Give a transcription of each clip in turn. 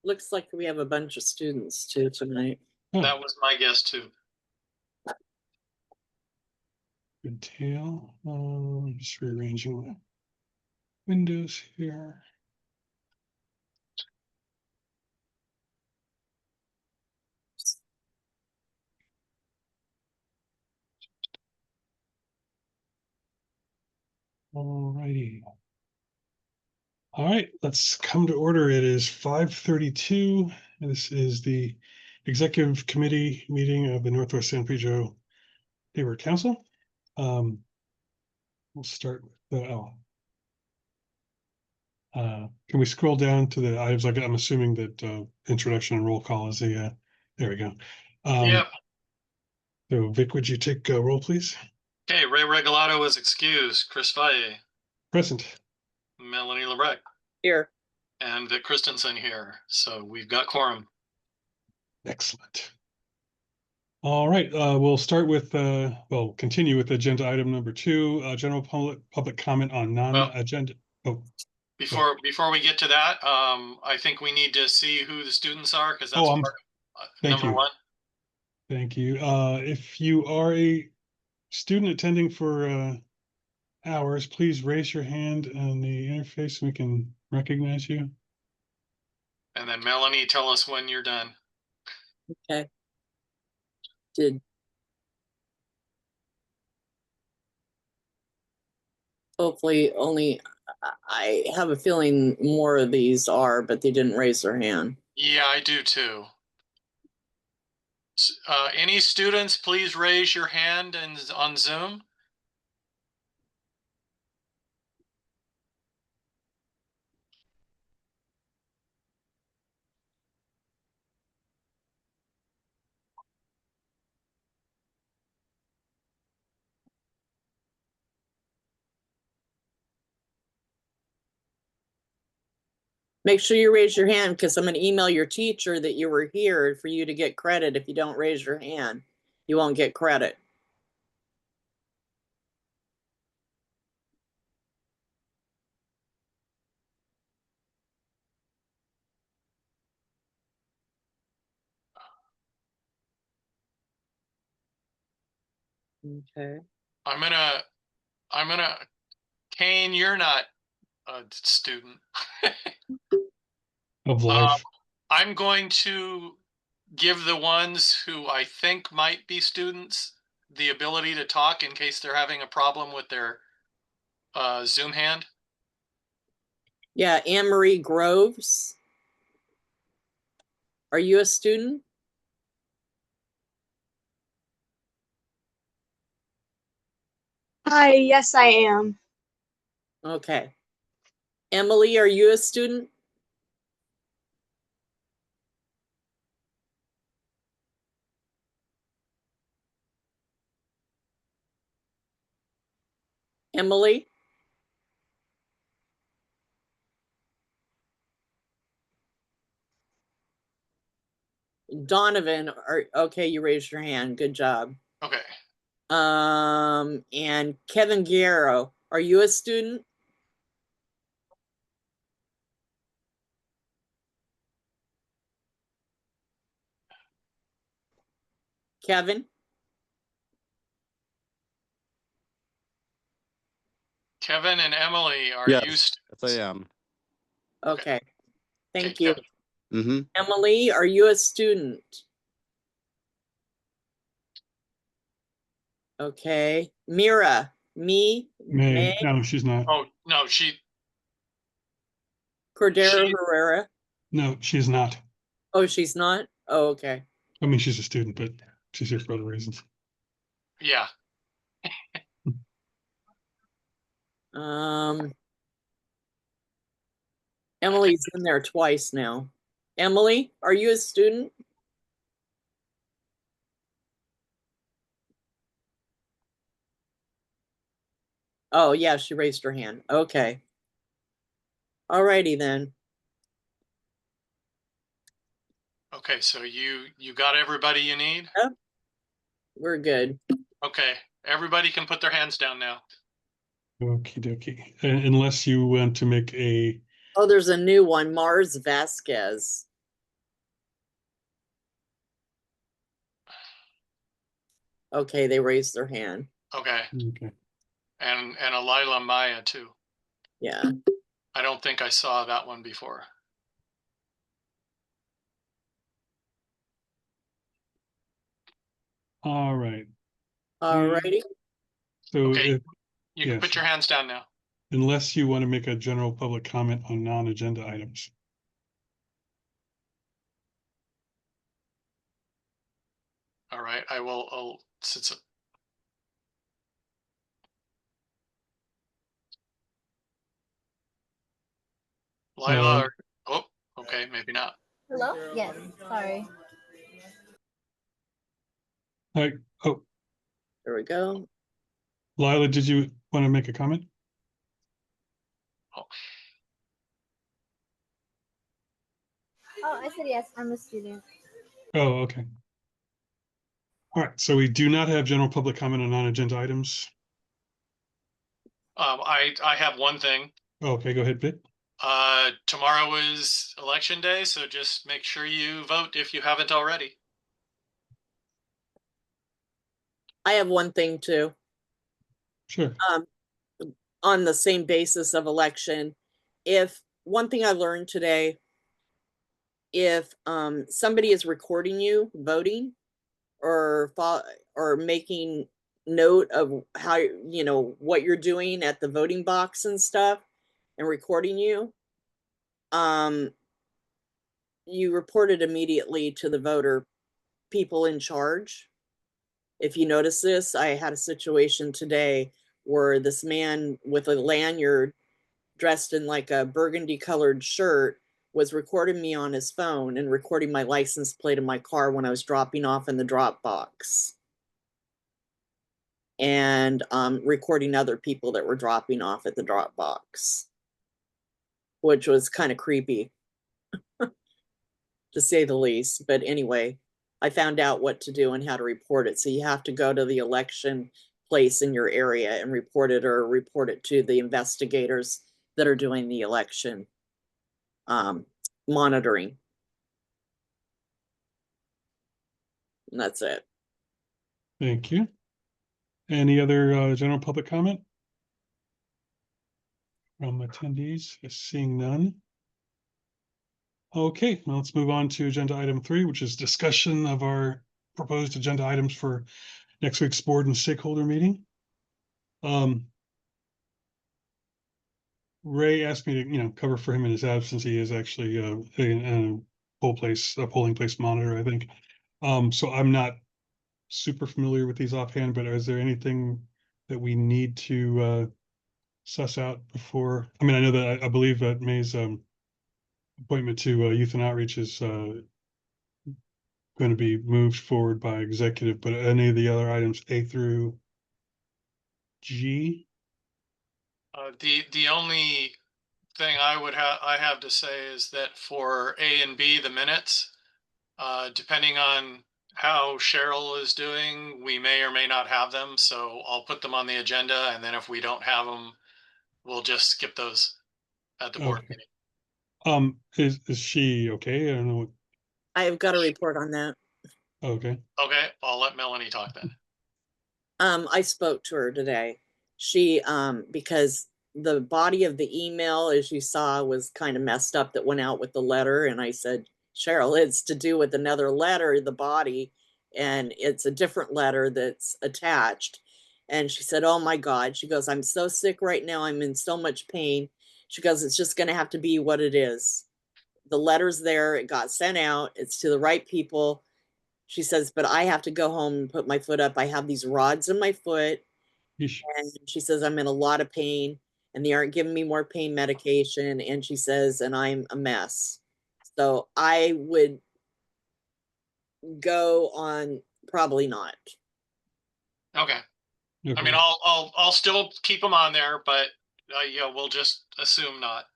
Looks like we have a bunch of students too tonight. That was my guess too. Good tail. Just rearranging the windows here. All righty. All right, let's come to order. It is 5:32. This is the Executive Committee meeting of the Northwest San Pedro Neighborhood Council. We'll start with the, can we scroll down to the items? I'm assuming that introduction and roll call is the, there we go. Yep. So Vic, would you take roll, please? Okay, Ray Regalado is excused. Chris Valle. Present. Melanie Lebrecq. Here. And Vic Christensen here. So we've got quorum. Excellent. All right, we'll start with, well, continue with agenda item number 2, general public comment on non-agenda. Before we get to that, I think we need to see who the students are, because that's part of number 1. Thank you. If you are a student attending for hours, please raise your hand on the interface so we can recognize you. And then Melanie, tell us when you're done. Okay. Hopefully only, I have a feeling more of these are, but they didn't raise their hand. Yeah, I do too. Any students, please raise your hand on Zoom. Make sure you raise your hand, because I'm going to email your teacher that you were here for you to get credit. If you don't raise your hand, you won't get credit. Okay. I'm gonna, Kane, you're not a student. Of life. I'm going to give the ones who I think might be students the ability to talk in case they're having a problem with their Zoom hand. Yeah, Anne Marie Groves. Are you a student? Hi, yes, I am. Okay. Emily, are you a student? Emily? Donovan, okay, you raised your hand. Good job. Okay. And Kevin Guerrero, are you a student? Kevin? Kevin and Emily, are you students? Yes, I am. Okay. Thank you. Mm-hmm. Emily, are you a student? Okay. Mira, May? No, she's not. Oh, no, Cordero Herrera? No, she's not. Oh, she's not? Oh, okay. I mean, she's a student, but she's here for other reasons. Yeah. Emily's in there twice now. Emily, are you a student? Oh, yeah, she raised her hand. Okay. All righty then. Okay, so you got everybody you need? Yep. We're good. Okay, everybody can put their hands down now. Okie dokie. Unless you want to make a... Oh, there's a new one, Mars Vasquez. Okay, they raised their hand. Okay. Okay. And Alila Maya too. Yeah. I don't think I saw that one before. All right. Alrighty. So Okay. if, You can yes, put your hands down now. unless you want to make a general public comment on non-agenda items. All right. I'll since Lila. Oh, okay. Maybe not. Hello? Yes, sorry. Hi. Oh, There we go. Lila, did you want to make a comment? Oh, Oh, I said yes, I'm a student. Oh, okay. All right. So we do not have general public comment on non-agenda items. I have one thing. Oh, okay, go ahead, Vic. Tomorrow is election day, so just make sure you vote if you haven't already. I have one thing too. Sure. On the same basis of election, if one thing I learned today, if somebody is recording you voting or making note of how what you're doing at the voting box and stuff and recording you, you report it immediately to the voter people in charge. If you notice this, I had a situation today where this man with a lanyard dressed in like a burgundy colored shirt was recording me on his phone and recording my license plate in my car when I was dropping off in the drop box. And recording other people that were dropping off at the drop box, which was kind of creepy, to say the least. But anyway, I found out what to do and how to report it. So you have to go to the election place in your area and report it, or report it to the investigators that are doing the election monitoring. And that's it. Thank you. Any other general public comment from attendees? Seeing none. Okay, well, let's move on to agenda item 3, which is discussion of our proposed agenda items for next week's board and stakeholder meeting. Ray asked me to, cover for him in his absence. He is actually a polling place monitor, I think. So I'm not super familiar with these offhand, but is there anything that we need to suss out before? I mean, I know that I believe that May's appointment to Youth and Outreach is going to be moved forward by executive, but any of the other items A through G? The only thing I have to say is that for A and B, the minutes, depending on how Cheryl is doing, we may or may not have them. So I'll put them on the agenda, and then if we don't have them, we'll just skip those at the board Okay. meeting. Is she okay? I don't know. I've got a report on that. Okay. Okay, I'll let Melanie talk then. I spoke to her today. She because the body of the email, as you saw, was kind of messed up that went out with the letter. And I said, Cheryl, it's to do with another letter, the body, and it's a different letter that's attached. And she said, oh my God. She goes, I'm so sick right now. I'm in so much pain. She goes, it's just gonna have to be what it is. The letter's there, it got sent out, it's to the right people. She says, but I have to go home and put my foot up. I have these rods in my foot. Yeesh. And she says, I'm in a lot of pain and they aren't giving me more pain medication. And she says, and I'm a mess. So I would go on probably not. Okay. I Okay. mean, I'll still keep them on there, but yeah, we'll just assume not.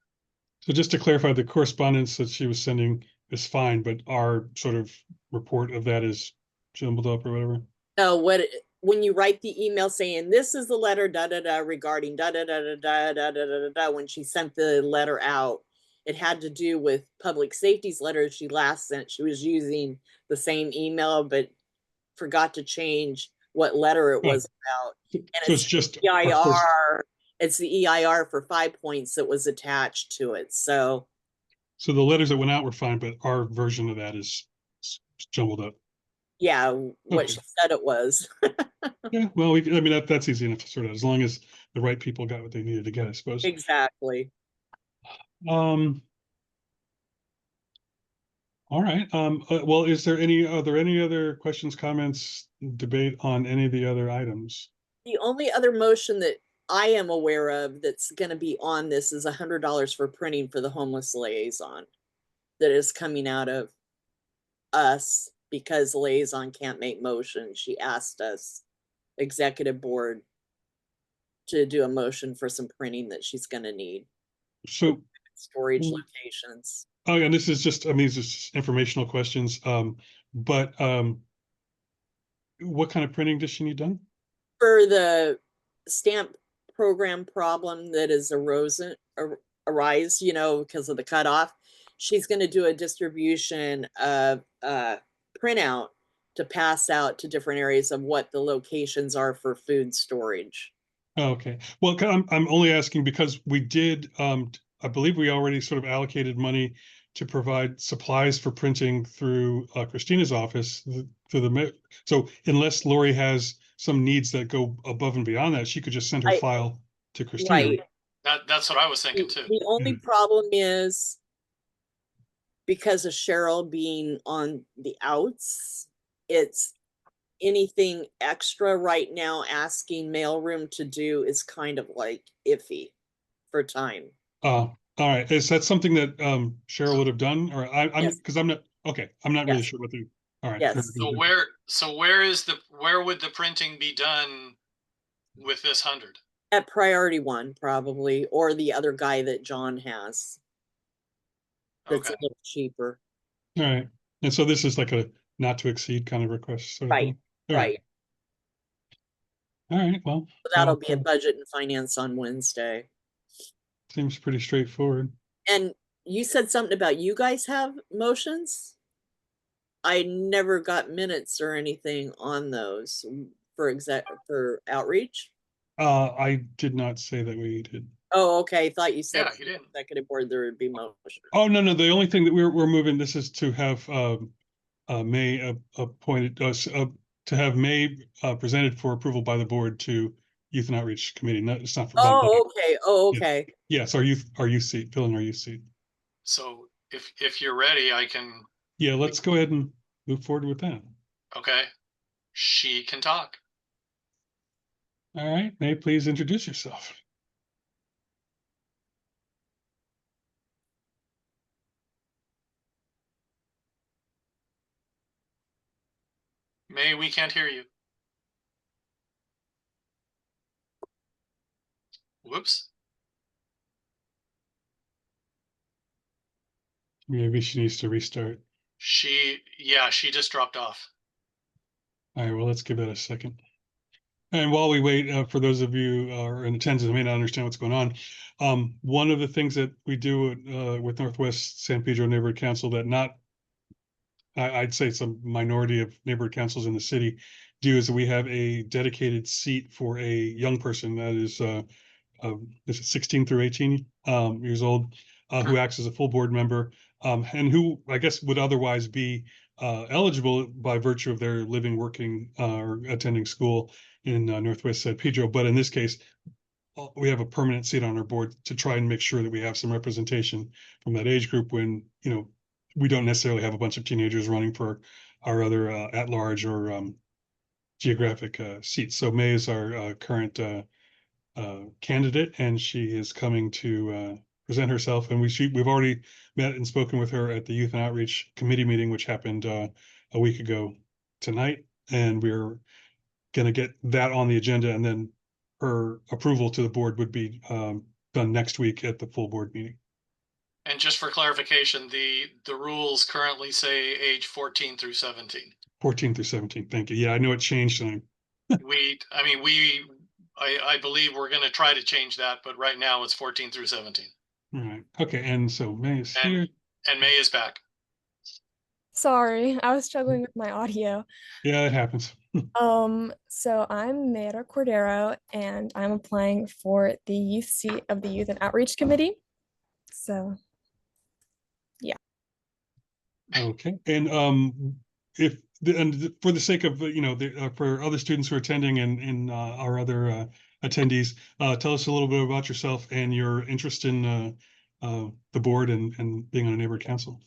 So just to clarify, the correspondence that she was sending is fine, but our sort of report of that is jumbled up or whatever. So when you write the email saying this is the letter regarding when she sent the letter out, it had to do with public safety's letter she last sent. She was using the same email but forgot to change what letter it Oh. was about. And So it's just the our first. EIR. It's the EIR for 5 points that was attached to it. So So the letters that went out were fine, but our version of that is jumbled up. yeah, what Okay. she said it was. Yeah, well, I mean, that's easy enough to sort out, as long as the right people got what they needed to get, I suppose. Exactly. All right. Well, are there any other questions, comments, debate on any of the other items? The only other motion that I am aware of that's going to be on this is $100 for printing for the homeless liaison that is coming out of us because liaison can't make motions. She asked us, executive board, to do a motion for some printing that she's going to need. So, Storage locations. oh, and this is just, I mean, it's just informational questions. But what kind of printing does she need done? For the stamp program problem that is arise, because of the cutoff, she's going to do a distribution of printout to pass out to different areas of what the locations are for food storage. Oh, okay. Well, I'm only asking because we did, I believe we already sort of allocated money to provide supplies for printing through Christina's office so unless Lori has some needs that go above and beyond that, she could just send her file to Christina. Right. That's what I was thinking too. The only problem is because of Cheryl being on the outs, it's anything extra right now asking mailroom to do is kind of like iffy for time. All right. Is that something that Cheryl would have done? Or Yes. because I'm not, okay, I'm not really Yes. sure what the, all right. Yes. So where would the printing be done with this 100? At priority one, probably, or the other guy that John has. That's Okay. a little cheaper. All right. And so this is like a not to exceed kind of request sort of thing? All Right. All right. Well, So that'll be a budget and finance on Wednesday. seems pretty straightforward. And you said something about you guys have motions? I never got minutes or anything on those for outreach. I did not say that we did. Oh, okay. I thought you said Yeah, you didn't. executive board there would be motion. Oh, no. The only thing that we're moving, this is to have May appointed us to have May presented for approval by the board to Youth and Outreach Committee. No, it's not for. Oh, okay. Oh, okay. Yes, our youth seat, filling our youth seat. So if you're ready, I can. Yeah, let's go ahead and move forward with that. Okay. She can talk. All right, May, please introduce yourself. May, we can't hear you. Whoops. Maybe she needs to restart. She just dropped off. All right, well, let's give that a second. And while we wait, for those of you in attendance who may not understand what's going on, one of the things that we do with Northwest San Pedro Neighborhood Council that I'd say it's a minority of neighborhood councils in the city do is that we have a dedicated seat for a young person that is 16 through 18 years old, who acts as a full board member, and who I guess would otherwise be eligible by virtue of their living, working, or attending school in Northwest San Pedro. But in this case, we have a permanent seat on our board to try and make sure that we have some representation from that age group when, we don't necessarily have a bunch of teenagers running for our other at-large or geographic seats. So May is our current candidate, and she is coming to present herself. And we've already met and spoken with her at the Youth and Outreach Committee meeting, which happened a week ago tonight. And we're going to get that on the agenda, and then her approval to the board would be done next week at the full board meeting. And just for clarification, the rules currently say age 14 through 17. 14 through 17. Thank you. Yeah, I know it changed. And I believe we're going to try to change that, but right now it's 14 through 17. All right. Okay. And so May is here. And May is back. Sorry, I was struggling with my audio. Yeah, it happens. So I'm Mayra Cordero, and I'm applying for the youth seat of the Youth and Outreach Committee. So, Okay, and if for the sake of for other students who are attending and our other attendees, tell us a little bit about yourself and your interest in the board and being on a neighborhood council.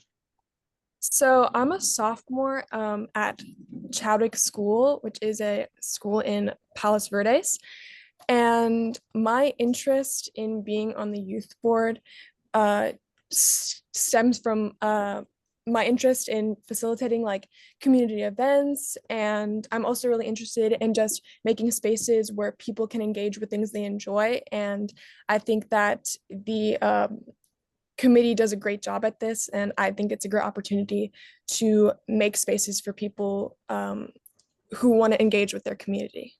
so I'm a sophomore at Chadwick School, which is a school in Palos Verdes. And my interest in being on the youth board stems from my interest in facilitating like community events. And I'm also really interested in just making spaces where people can engage with things they enjoy. And I think that the committee does a great job at this. And I think it's a great opportunity to make spaces for people who want to engage with their community.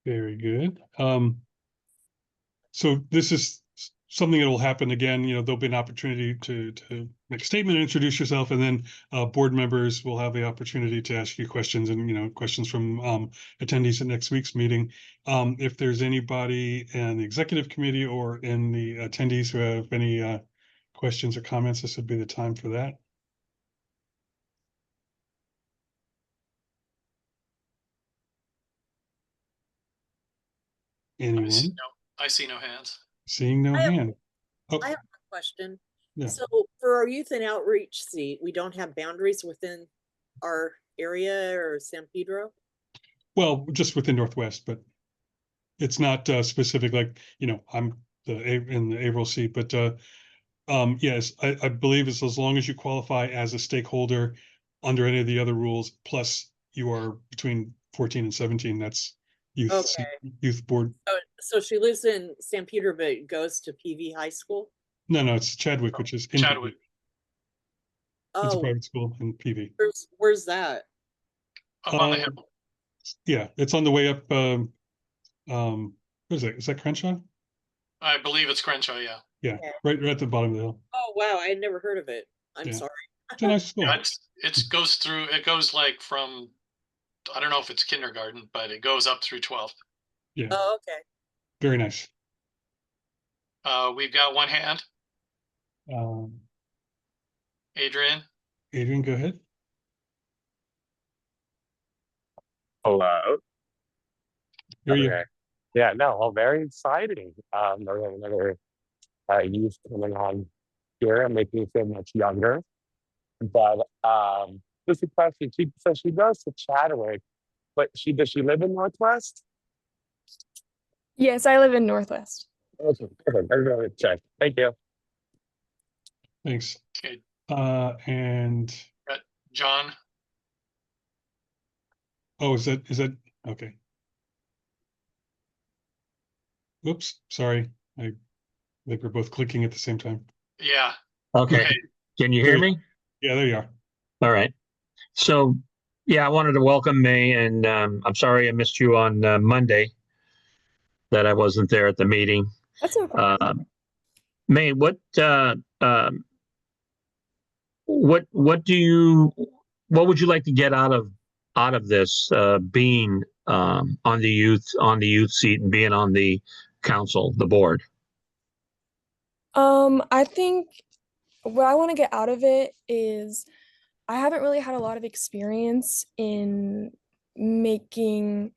Very good. So this is something that will happen again. There'll be an opportunity to make a statement and introduce yourself, and then board members will have the opportunity to ask you questions and questions from attendees at next week's meeting. If there's anybody in the executive committee or in the attendees who have any questions or comments, this would be the time for that. Anyone? I see no hands. Seeing no hand. Oh, I have a question. yeah. So for our youth and outreach seat, we don't have boundaries within our area or San Pedro? Well, just within Northwest, but it's not specific. Like I'm in the Averill seat, but yes, I believe it's as long as you qualify as a stakeholder under any of the other rules, plus you are between 14 and 17. That's youth board. So she lives in San Pedro, but goes to PV High School? No, it's Chadwick, which is in Chadwick. PV. It's a Oh, private school in PV. where's that? Up on the hill. Yeah, it's on the way up. What is that? Is that Crenshaw? I believe it's Crenshaw, yeah. Yeah, Okay. right at the bottom of the hill. Oh, wow, I had never heard of it. I'm Yeah. sorry. It's a nice school. Yeah, it goes like from, I don't know if it's kindergarten, but it goes up through 12th. Yeah, Oh, okay. very nice. We've got one hand. Adrian. Adrian, go ahead. Hello. Here you. Okay. Yeah, no, well, very exciting. We have another youth coming on here and making me feel much younger. But just a question. So she goes to Chadwick, but does she live in Northwest? Yes, I live in Northwest. Okay, perfect. I'm going to check. Thank you. Thanks. Okay. And John. oh, is that okay? Oops, sorry. I think we're both clicking at the same time. Yeah. Okay. Can you hear me? Yeah, there you are. All right. So, yeah, I wanted to welcome May, and I'm sorry I missed you on Monday, that I wasn't there at the meeting. That's no problem. May, what would you like to get out of this being on the youth seat and being on the council, the board? I think what I want to get out of it is I haven't really had a lot of experience in making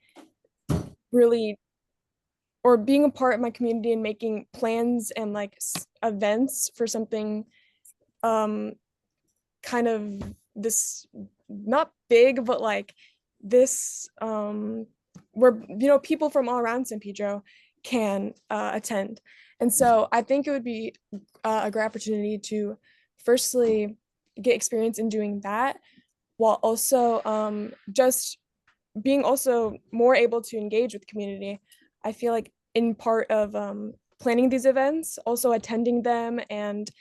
really or being a part of my community and making plans and like events for something kind of this not big but like this where people from all around San Pedro can attend. And so I think it would be a great opportunity to firstly get experience in doing that, while also just being also more able to engage with the community. I feel like in part of planning these events, also attending them and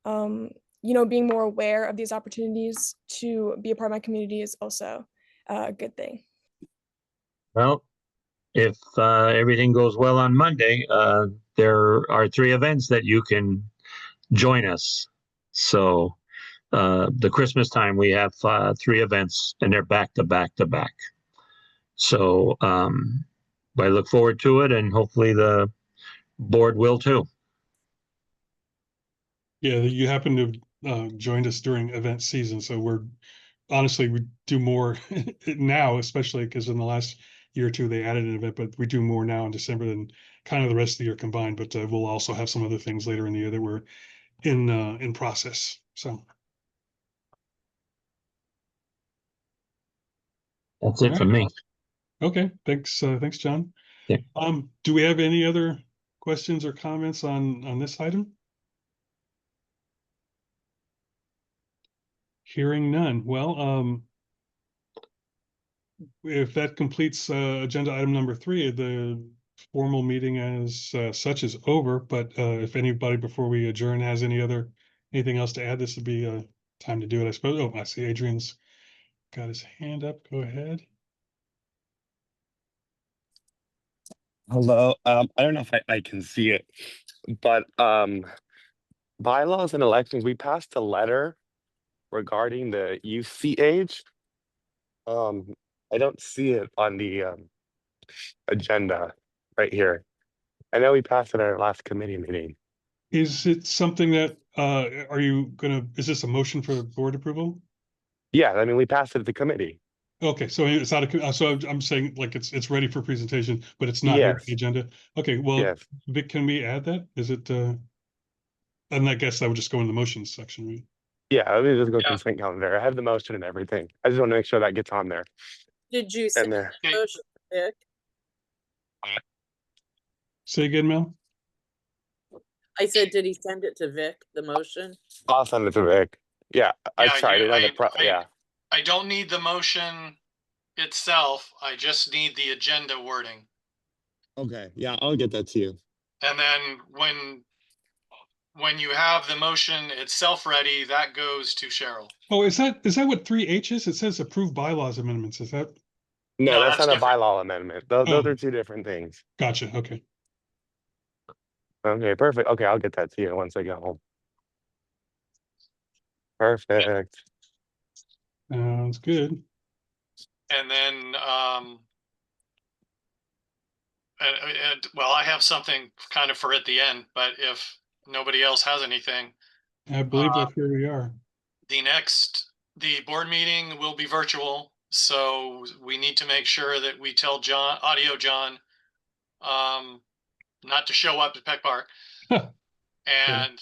being more aware of these opportunities to be a part of my community is also a good thing. Well, if everything goes well on Monday, there are 3 events that you can join us. So the Christmas time, we have 3 events, and they're back to back to back. So I look forward to it, and hopefully the board will too. Yeah, you happen to joined us during event season, so we do more now, especially because in the last year or two they added an event, but we do more now in December than kind of the rest of the year combined. But we'll also have some other things later in the year that we're in process. So That's it for me. okay, thanks, John. Yeah. Do we have any other questions or comments on this item? Hearing none. Well, if that completes agenda item number 3, the formal meeting as such is over. But if anybody before we adjourn has anything else to add, this would be a time to do it, I suppose. Oh, I see Adrian's got his hand up. Go ahead. Hello. I don't know if I can see it, but bylaws and elections, we passed a letter regarding the youth seat age. I don't see it on the agenda right here. I know we passed it at our last committee meeting. Is it something that is this a motion for board approval? Yeah, I mean, we passed it at the committee. Okay, so it's not so I'm saying like it's ready for presentation, but it's not here on Yes. the agenda. Okay, well, Yes. Vic, can we add that? Is it and I guess that would just go in the motions section, right? Yeah, let me just go Yeah. consent calendar. I have the motion and everything. I just want to make sure that gets on there. Did you And send there. the motion, Vic? Say again, Mel. I said, did he send it to Vic, the motion? I'll send it to Vic. Yeah, I Yeah, tried it on the yeah. I don't need the motion itself. I just need the agenda wording. Okay, yeah, I'll get that to you. And then when you have the motion itself ready, that goes to Cheryl. Oh, is that what 3H is? It says approve bylaws amendments. Is that? No, No, that's that's not a different. bylaw amendment. Those Oh. are 2 different things. Gotcha. Okay. Okay, perfect. Okay, I'll get that to you once I get home. Perfect. Sounds good. And then well, I have something kind of for at the end, but if nobody else has anything, I believe that's where we are. the board meeting will be virtual, so we need to make sure that we tell Audio John, not to show up at Peck Park and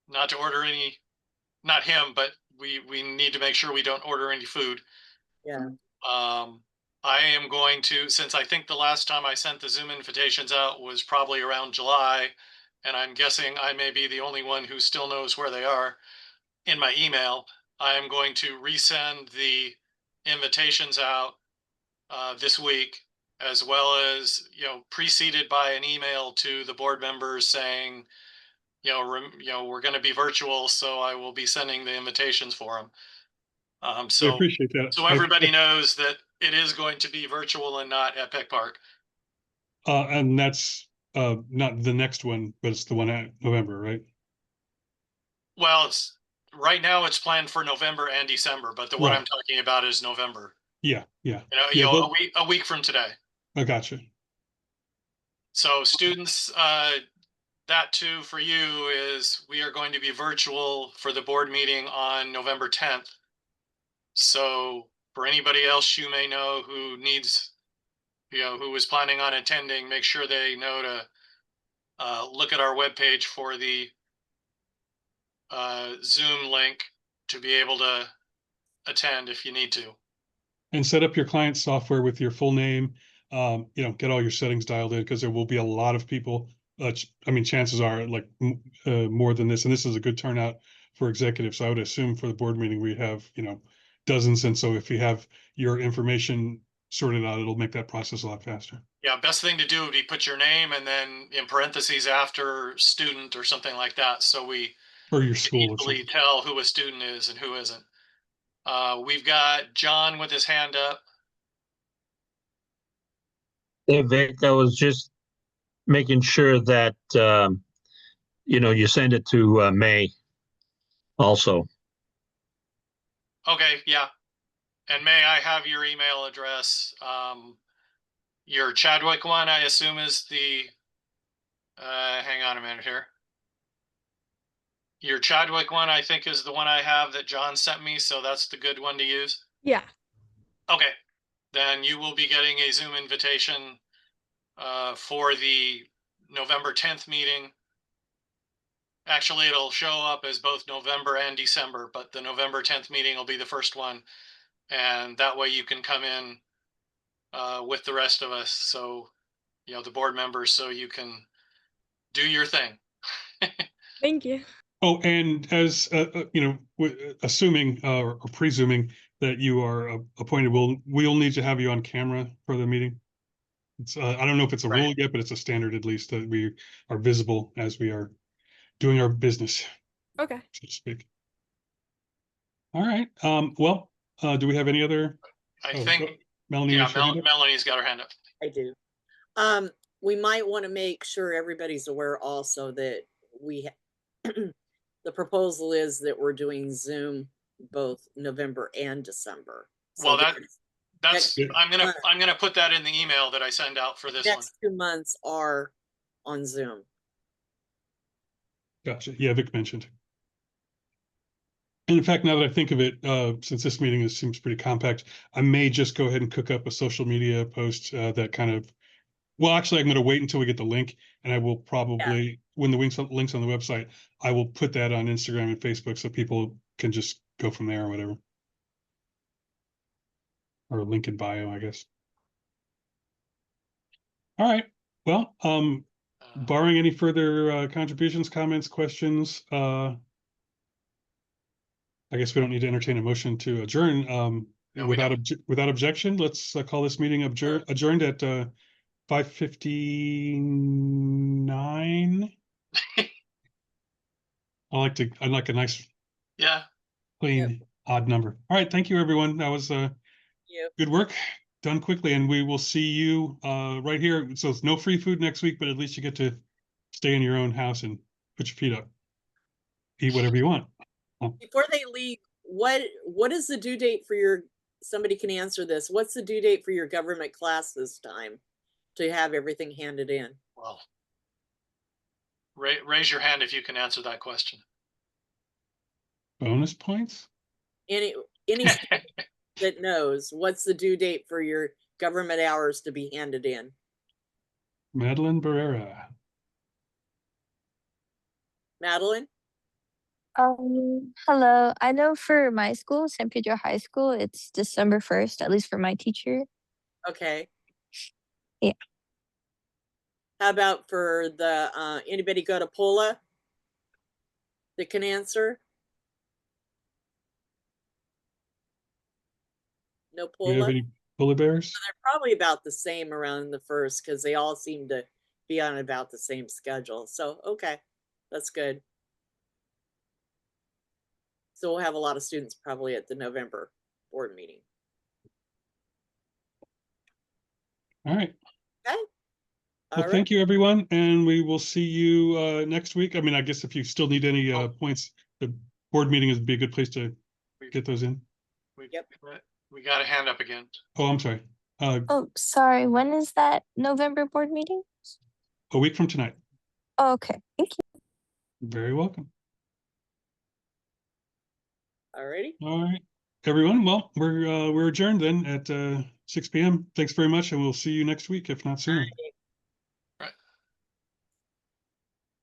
not to order any, not him, but we need to make sure we don't order any food. Yeah. I am going to, since I think the last time I sent the Zoom invitations out was probably around July, and I'm guessing I may be the only one who still knows where they are in my email, I am going to resend the invitations out this week, as well as, preceded by an email to the board members saying, we're going to be virtual, so I will be sending the invitations for them. I appreciate that. So everybody knows that it is going to be virtual and not at Peck Park. And that's not the next one, but it's the one at November, right? Well, right now it's planned for November and December, but the one I'm talking about is November. Yeah, yeah. A week from today. I gotcha. So students, that too for you is we are going to be virtual for the board meeting on November 10th. So for anybody else you may know who needs, who is planning on attending, make sure they know to look at our webpage for the Zoom link to be able to attend if you need to. And set up your client software with your full name. Get all your settings dialed in, because there will be a lot of people. Chances are like more than this, and this is a good turnout for executives. So I would assume for the board meeting we have dozens, and so if you have your information sorted out, it'll make that process a lot faster. Yeah, best thing to do would be put your name and then in parentheses after student or something like that, so we or your school can easily tell who a student is and who isn't. We've got John with his hand up. Hey, Vic, I was just making sure that you send it to May also. Okay, yeah. And may I have your email address? Your Chadwick one, I assume, is the, hang on a minute here. Your Chadwick one, I think, is the one I have that John sent me, so that's the good one to use. Yeah. Okay, then you will be getting a Zoom invitation for the November 10th meeting. Actually, it'll show up as both November and December, but the November 10th meeting will be the first one. And that way you can come in with the rest of us. So, you know, the board members, so you can do your thing. Thank you. Oh, and as assuming or presuming that you are appointed, we'll need to have you on camera for the meeting. It's I don't know if it's a Right. rule yet, but it's a standard at least that we are visible as we are doing our business, Okay. so to speak. All right. Well, do we have any other? I think, Melanie, yeah, has your hand up? Melanie's got her hand up. I do. We might want to make sure everybody's aware also that we the proposal is that we're doing Zoom both November and December. Well, So that's Yeah. I'm gonna put that in the email that I send out for this one. next 2 months are on Zoom. Gotcha. Yeah, Vic mentioned. And in fact, now that I think of it, since this meeting seems pretty compact, I may just go ahead and cook up a social media post that kind of, well, actually, I'm going to wait until we get the link, and I will probably, when the link's on the website, I will put that on Instagram and Facebook so people can just go from there or whatever. Or a link in bio, I guess. All right. Well, barring any further contributions, comments, questions, I guess we don't need to entertain a motion to adjourn. No, we without don't. without objection, let's call this meeting adjourned at 5:59. I like a nice, Yeah. clean, odd number. All right, thank you, everyone. That was good work, done quickly, and we will see you right here. So it's no free food next week, but at least you get to stay in your own house and put your feet up, eat whatever you want. Before they leave, what is the due date for your, somebody can answer this, what's the due date for your government class this time to have everything handed in? Well, raise your hand if you can answer that question. Bonus points? Any student that knows, what's the due date for your government hours to be handed in? Madeline Barrera. Madeline? Hello. I know for my school, San Pedro High School, it's December 1st, at least for my teacher. Okay. Yeah. How about for the anybody go to Pola that can answer? No Do you have Pola? any polar bears? They're probably about the same around the first because they all seem to be on about the same schedule. So, okay, that's good. So we'll have a lot of students probably at the November board meeting. All right. Okay. Well, thank you, everyone, and we will see you next week. I mean, I guess if you still need any points, the board meeting would be a good place to get those in. We got a hand up again. Oh, I'm sorry. Oh, sorry. When is that November board meeting? A week from tonight. Oh, okay. Thank you. Very welcome. Alrighty. All right, everyone. Well, we're adjourned then at 6 p.m. Thanks very much, and we'll see you next week, if not sooner. Alrighty.